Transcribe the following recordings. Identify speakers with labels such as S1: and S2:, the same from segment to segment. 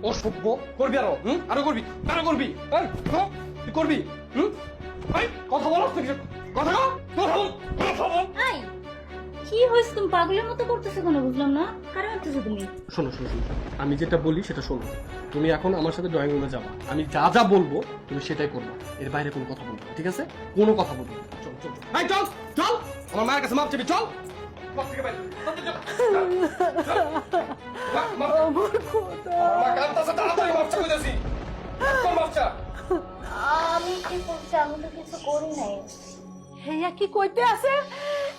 S1: অসভ্য করবি আরো আরো করবি তুই করবি কথা বলো কথা বল কথা বল।
S2: আই কি হইছে তুমি পাগলের মতো করতেছো কেন বুঝলাম না কারে মারতেছো তুমি
S1: শোনো শোনো শোনো আমি যেটা বলি সেটা শোনো তুমি এখন আমার সাথে ড্রয়িং রুমে যাবা আমি যা যা বলবো তুমি সেটাই করবা এর বাইরে কোনো কথা বলবো না, ঠিক আছে কোনো কথা বলবো না। চল চল চল চল চল আমার মায়ের কাছে মাপ চাবি চল
S2: আমি কি করছি আমি তো কিছু করি নাই
S3: হেয়া কি কইতে আছে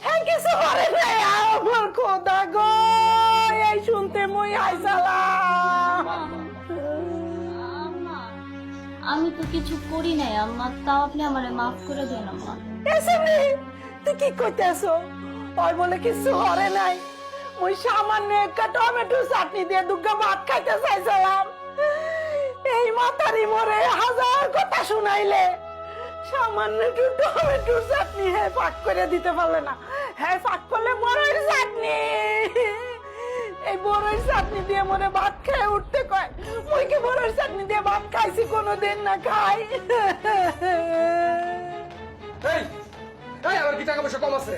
S3: হ্যাঁ কিছু করে নাই আমার খোদা গো এই শুনতে মই আইসালাম
S2: আম্মা আমি তো কিছু করি নাই আম্মা তাও আপনি আমারে মাফ করে দেন আম্মা
S3: এসে তুই কি কইতে আছো ওই বলে কিছু হরে নাই ওই সামান্য একটা টমেটো চাটনি দিয়ে দুগ্গা ভাত খাইতে চাইছিলাম এই মাথারি মরে হাজার কথা শুনাইলে সামান্য একটু টমেটো চাটনি হ্যাঁ পাক করে দিতে পারলে না হ্যাঁ পাক করলে বড়ইর চাটনি এই বড়ইর চাটনি দিয়ে মনে ভাত খেয়ে উঠতে কয় মুই কি বড়ইর চাটনি দিয়ে ভাত খাইছি কোনোদিন না খাই
S1: এই এই আমার কি টাকা পয়সা কম আছে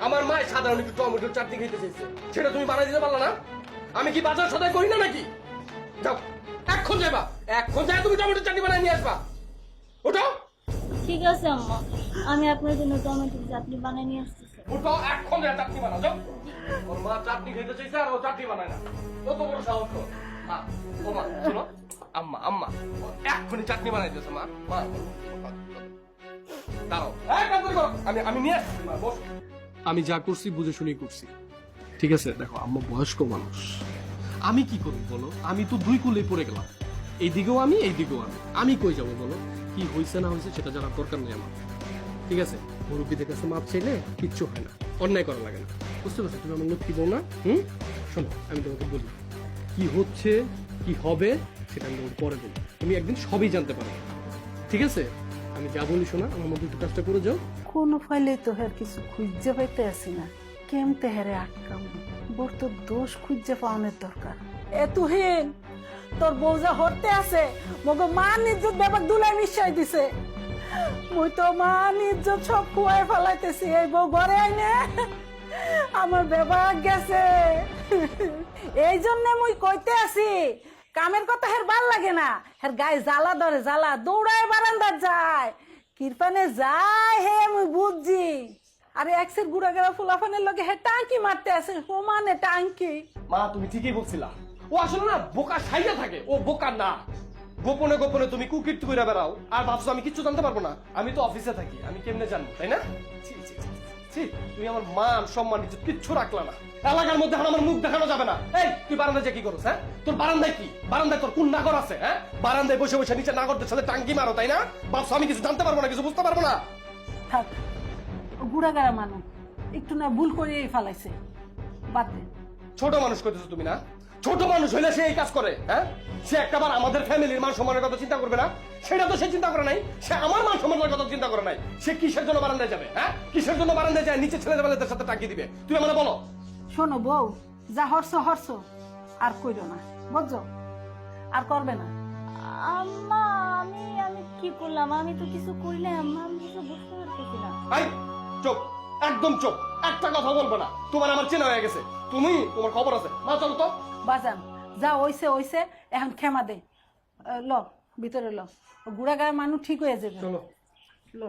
S1: আমার মা সাধারণ একটু টমেটোর চাটনি খেতে চাইছে সেটা তুমি বানাই দিতে পারলা না আমি কি বাজার সদাই করি না নাকি যাও এখন যাবা এখন যাই তুমি টমেটোর চাটনি বানাই নিয়ে আসবা ওঠো
S2: ঠিক আছে আম্মা আমি আপনার জন্য টমেটো চাটনি বানিয়ে নিয়ে আসতেছি
S1: ওঠো এখন যাই চাটনি বানাও যাও ওর মা চাটনি খেতে চাইছে আর ও চাটনি বানায় না কত বড় সাহস তো ও মা শোনো আম্মা আম্মা এখনই চাটনি বানাই দিয়েছে মা মা দাঁড়াও আমি নিয়ে আসছি মা বস আমি যা করছি বুঝে শুনেই করছি ঠিক আছে দেখো আম্মা বয়স্ক মানুষ আমি কি করব বলো আমি তো দুই কুলে পড়ে গেলাম এইদিকেও আমি এইদিকেও আমি কই যাবো বলো কি হয়েছে না হয়েছে সেটা জানার দরকার নেই আমার ঠিক আছে মুরব্বীদের কাছে মাপ চাইলে কিচ্ছু হয় না অন্যায় করা লাগে না বুঝতে পারছো তুমি আমার লক্ষ্মী বউ না শোনো আমি তোমাকে বলি কি হচ্ছে কি হবে সেটা আমি তোমাকে পরে বলি তুমি একদিন সবই জানতে পারো ঠিক আছে আমি যা বলি শোনা আমার মধ্যে একটু কাজটা করে যাও
S3: কোনো ফাইলে তো হের কিছু খুঁজে পাইতে আসি না কেমতে হেরে আটকাম বোর তো দোষ খুঁজে পাওয়ানোর দরকার এ তুহিন তোর বউ যা হরতে আছে মগো মান ইজ্জত ব্যাপার দুলাই মিশাই দিছে মুই তো মান ইজ্জত সব খুয়াই ফেলাইতেছি এই বউ ঘরে আইনে আমার ব্যাপার গেছে এই জন্য মুই কইতে আছি কামের কথা হের ভাল লাগে না হের গায়ে জ্বালা ধরে জ্বালা দৌড়ায় বারান্দা যায় কিরপানে যায় হে মুই বুঝছি আরে এক্সের গুড়া গেরা ফুলাফানের লগে হে টাঙ্কি মারতে আছে সমানে টাঙ্কি
S1: মা তুমি ঠিকই বলছিলা ও আসলে না বোকা সাইয়া থাকে ও বোকা না গোপনে গোপনে তুমি কুকীর্তি কইরা বেড়াও আর ভাবছো আমি কিচ্ছু জানতে পারবো না আমি তো অফিসে থাকি আমি কেমনে জানবো তাই না ছি, ছি, ছি, ছি, তুমি আমার মান সম্মান ইজ্জত কিচ্ছু রাখলা না এলাকার মধ্যে এখন আমার মুখ দেখানো যাবে না এই তুই বারান্দায় যে কি করছ হ্যাঁ তোর বারান্দায় কি বারান্দায় তোর কোন নাগর আছে হ্যাঁ বারান্দায় বসে বসে নিচে নাগরদের সাথে টাঙ্গি মারো তাই না ভাবছো আমি কিছু জানতে পারবো না কিছু বুঝতে পারবো না
S3: থাক গুড়া গেরা মানুষ একটু না ভুল করে ফেলাইছে বাদ দে
S1: ছোট মানুষ করতেছো তুমি না ছোট মানুষ হইলে সে এই কাজ করে হ্যাঁ সে একটাবার আমাদের ফ্যামিলির মান সম্মানের কথা চিন্তা করবে না সেটা তো সে চিন্তা করে নাই সে আমার মান সম্মানের কথা চিন্তা করে নাই সে কিসের জন্য বারান্দায় যাবে হ্যাঁ কিসের জন্য বারান্দায় যায় নিচে ছেলে যাবে সাথে টাকি দিবে তুই আমাকে বলো
S3: শোনো বউ যা হরছো আর কইরো না বুঝছো আর করবে না
S2: আম্মা আমি আমি কি করলাম আমি তো কিছু করি নাই আম্মা আমি কিছু বুঝতে পারতেছি না
S1: এই চুপ একদম চুপ একটা কথা বলবে না তোমার আমার চেনা হয়ে গেছে তুমি তোমার খবর আছে মা চলো তো
S3: বাজান যা ওইছে এখন ক্ষমা দে ল ভিতরে ল গুড়া গায়ে মানুষ ঠিক হয়ে যাবে
S1: চলো
S3: ল